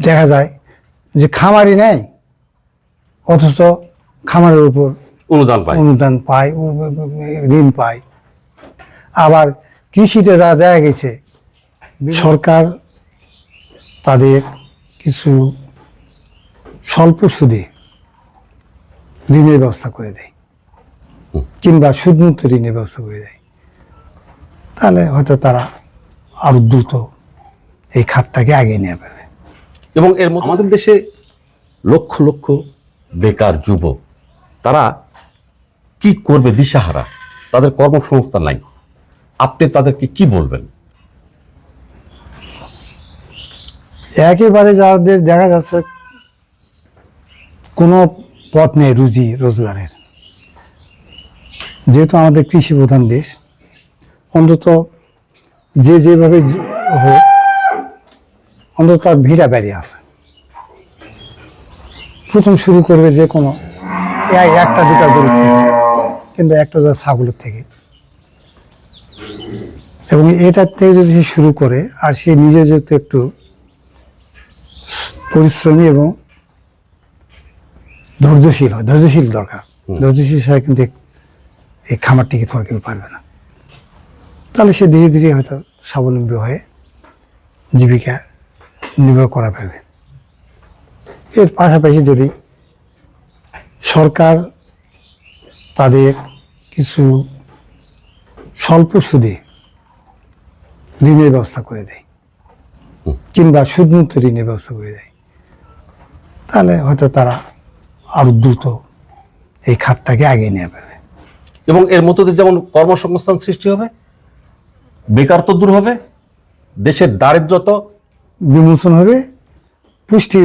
দেখা যায় যে খামারি নেয়, অথচ খামারের উপর অনুদান পায়, ঋণ পায়। আবার কৃষিতে যা দেখা গেছে সরকার তাদের কিছু স্বল্প সুদে ঋণের ব্যবস্থা করে দেয়, কিংবা সুদমুক্ত ঋণের ব্যবস্থা করে দেয়। তাহলে হয়তো তারা আরো দ্রুত এই খাতটাকে এগিয়ে নিয়ে পারবে। এবং এর মধ্যে আমাদের দেশে লক্ষ লক্ষ বেকার যুবক, তারা কি করবে দিশাহারা, তাদের কর্মসংস্থান নাই। আপনি তাদেরকে কি বলবেন? একেবারে যাদের দেখা যাচ্ছে কোনো পথ নেই রুজি রোজগারের, যেহেতু আমাদের কৃষি প্রধান দেশ, অন্তত যেভাবে হোক অন্তত তার ভিড়া বেরিয়ে আছে। প্রথম শুরু করবে যে কোনো একটা দুটা গরুর থেকে, কিংবা একটা ছাগলের থেকে, এবং এটার থেকে যদি সে শুরু করে আর সে নিজে যেহেতু একটু পরিশ্রমী এবং ধৈর্যশীল দরকার, ধৈর্যশীল ছাড়া কিন্তু এই খামারটিকে তো কেউ পারবে না। তাহলে সে ধীরে ধীরে হয়তো স্বাবলম্বী হয়ে জীবিকা নির্বাহ করা পারবে। এর পাশাপাশি যদি সরকার তাদের কিছু স্বল্প সুদে ঋণের ব্যবস্থা করে দেয়, কিংবা সুদমুক্ত ঋণের ব্যবস্থা করে দেয়, তাহলে হয়তো তারা আরো দ্রুত এই খাতটাকে এগিয়ে নিয়ে পারবে। এবং এর মধ্য দিয়ে যেমন কর্মসংস্থান সৃষ্টি হবে, বেকারত্ব দূর হবে, দেশের দারিদ্রতা বিমোচন হবে, পুষ্টি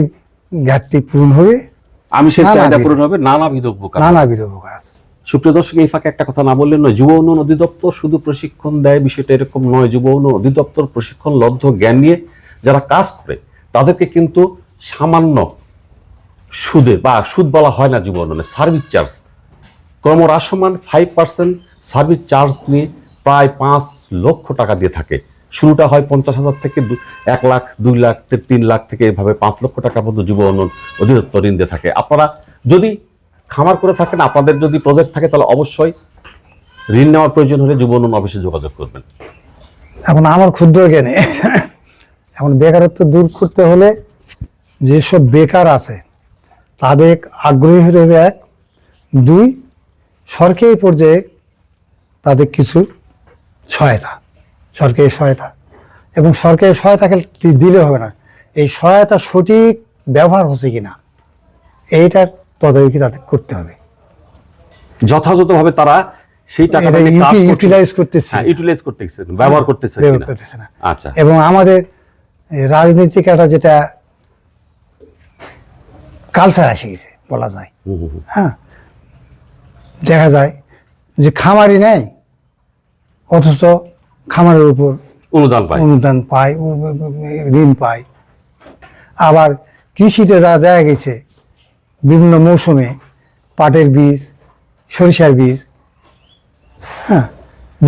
ঘাটতি পূরণ হবে, আমিষের চাহিদা পূরণ হবে, নানাবিধ উপকার। আছে। সুপ্রিয় দর্শক, এই ফাঁকে একটা কথা না বললেন নয়। যুব উন্নয়ন অধিদপ্তর শুধু প্রশিক্ষণ দেয় বিষয়টা এরকম নয়। যুব উন্নয়ন অধিদপ্তর প্রশিক্ষণ লব্ধ জ্ঞান নিয়ে যারা কাজ করে তাদেরকে কিন্তু সামান্য সুদে, বা সুদ বলা হয় না যুব উন্নয়নে, সার্ভিস চার্জ, ক্রমহ্রাসমান 5% সার্ভিস চার্জ নিয়ে প্রায় 5 লক্ষ টাকা দিয়ে থাকে। শুরুটা হয় 50,000 থেকে 1 লাখ, 2 লাখ, 3 লাখ থেকে এভাবে 5 লক্ষ টাকা পর্যন্ত যুব উন্নয়ন অধিদপ্তর ঋণ দিয়ে থাকে। আপনারা যদি খামার করে থাকেন, আপনাদের যদি প্রজেক্ট থাকে, তাহলে অবশ্যই ঋণ নেওয়ার প্রয়োজন হলে যুব উন্নয়ন অফিসে যোগাযোগ করবেন। এখন আমার ক্ষুদ্র জ্ঞানে এখন বেকারত্ব দূর করতে হলে যেসব বেকার আছে তাদের আগ্রহী হয়ে 1, 2 সরকারি পর্যায়ে তাদের কিছু সরকারি সহায়তা, এবং সরকারি সহায়তাকে দিলে হবে না, এই সহায়তা সঠিক ব্যবহার হচ্ছে কিনা এইটার তদারকি তাদের করতে হবে। যথাযথভাবে তারা সেই টাকাটা ইউটিলাইজ করতেছে, ব্যবহার করতেছে না। আচ্ছা। এবং আমাদের রাজনৈতিক একটা যেটা কালচার এসে গেছে বলা যায়, হ্যাঁ, দেখা যায় যে খামারি নেয়, অথচ খামারের উপর অনুদান পায়, ঋণ পায়। আবার কৃষিতে যা দেখা গেছে বিভিন্ন মৌসুমে পাটের বীজ, সরিষার বীজ, হ্যাঁ,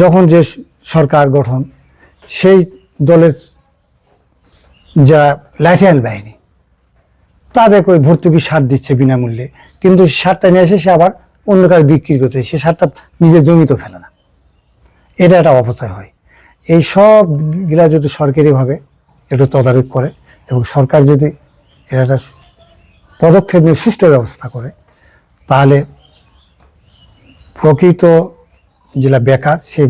যখন যে সরকার গঠন, সেই দলের যারা লাঠিয়াল বাহিনী তাদেরকে ওই ভর্তুকি সার দিচ্ছে বিনামূল্যে, কিন্তু সারটা নিয়ে এসে সে আবার অন্য কাছে বিক্রি করতে, সে সারটা নিজের জমিতেও ফেলে না। এটা একটা অপচয় হয়। এই সবগুলা যদি সরকারিভাবে একটু তদারক করে এবং সরকার যদি এটা একটা পদক্ষেপ নিয়ে সুষ্ঠু ব্যবস্থা করে, তাহলে প্রকৃত যেটা বেকার, সেই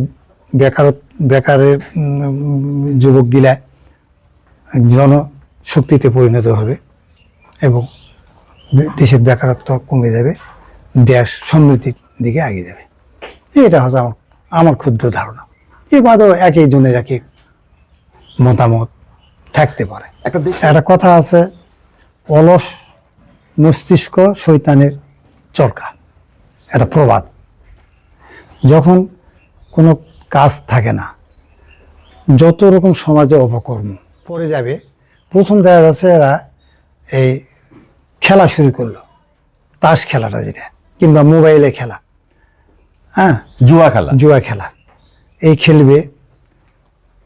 বেকারের যুবকগুলা জনশক্তিতে পরিণত হবে এবং দেশের বেকারত্ব কমে যাবে, দেশ সমৃদ্ধির দিকে এগিয়ে যাবে। এটা হচ্ছে আমার ক্ষুদ্র ধারণা। এ বাদেও একই জনের এক মতামত থাকতে পারে। একটা কথা আছে, অলস মস্তিষ্ক শয়তানের চরকা, একটা প্রবাদ। যখন কোনো কাজ থাকে না, যত রকম সমাজে অপকর্ম পড়ে যাবে, প্রথম দেখা যাচ্ছে এরা এই খেলা শুরু করলো, তাস খেলাটা যেটা, কিংবা মোবাইলে খেলা, হ্যাঁ, জুয়া খেলা, এই খেলবে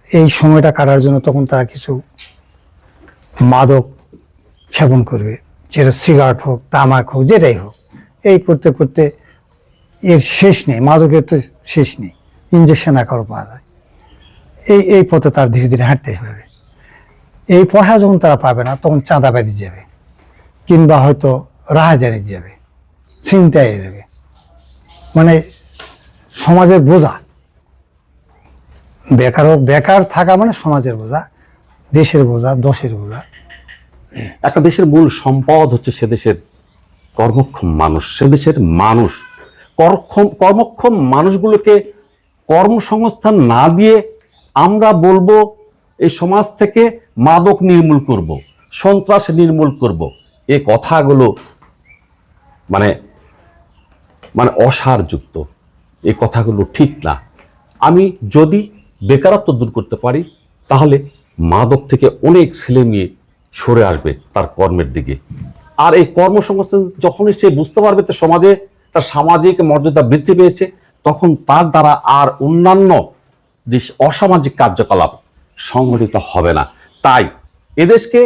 এই সময়টা কাটার জন্য। তখন তারা কিছু মাদক সেবন করবে, সেটা সিগারেট হোক, তামাক হোক, যেটাই হোক। এই করতে করতে এর শেষ নেই, মাদকের তো শেষ নেই, ইঞ্জেকশন আকারও পাওয়া যায়। এই পথে তার ধীরে ধীরে হাঁটতে হবে। এই পয়সা যখন তারা পাবে না, তখন চাঁদাবাজি যাবে, কিংবা হয়তো রাহাজানি যাবে, ছিনতাই যাবে, মানে সমাজের বোঝা। বেকার থাকা মানে সমাজের বোঝা, দেশের বোঝা, দশের বোঝা। একটা দেশের মূল সম্পদ হচ্ছে সে দেশের কর্মক্ষম মানুষ। সে দেশের মানুষ কর্মক্ষম মানুষগুলোকে কর্মসংস্থান না দিয়ে আমরা বলবো এই সমাজ থেকে মাদক নির্মূল করব, সন্ত্রাস নির্মূল করব, এই কথাগুলো মানে মানে অসারযুক্ত। এই কথাগুলো ঠিক না। আমি যদি বেকারত্ব দূর করতে পারি, তাহলে মাদক থেকে অনেক ছেলে মেয়ে সরে আসবে তার কর্মের দিকে। আর এই কর্মসংস্থান যখনই সে বুঝতে পারবে যে সমাজে তার সামাজিক মর্যাদা বৃদ্ধি পেয়েছে, তখন তার দ্বারা আর অন্যান্য যে অসামাজিক কার্যকলাপ সংগঠিত হবে না। তাই এদেশকে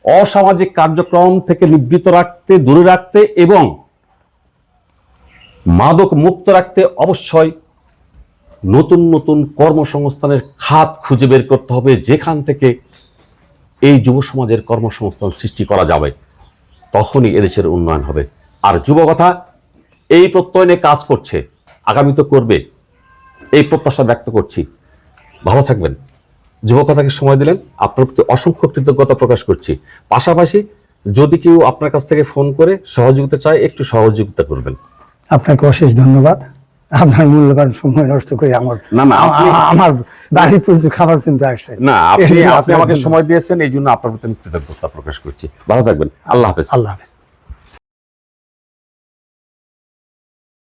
অসামাজিক কার্যক্রম থেকে নিবৃত্ত রাখতে, দূরে রাখতে এবং মাদক মুক্ত রাখতে অবশ্যই নতুন নতুন কর্মসংস্থানের খাত খুঁজে বের করতে হবে, যেখান থেকে এই যুব সমাজের কর্মসংস্থান সৃষ্টি করা যাবে। তখনই এদেশের উন্নয়ন হবে। আর যুবকথা এই প্রত্যয় নিয়ে কাজ করছে, আগামী তো করবে, এই প্রত্যাশা ব্যক্ত করছি। ভালো থাকবেন। যুবকথাকে সময় দিলেন, আপনার প্রতি অসংখ্য কৃতজ্ঞতা প্রকাশ করছি। পাশাপাশি যদি কেউ আপনার কাছ থেকে ফোন করে সহযোগিতা চায়, একটু সহযোগিতা করবেন। আপনাকে অশেষ ধন্যবাদ। আপনার মূল্যবান সময় নষ্ট করে আমার বাড়ি পর্যন্ত খাবার কিন্তু আসছে না, আপনি আমাকে সময় দিয়েছেন, এই জন্য আপনার প্রতি আমি কৃতজ্ঞতা প্রকাশ করছি। ভালো থাকবেন। আল্লাহ হাফেজ। আল্লাহ হাফেজ।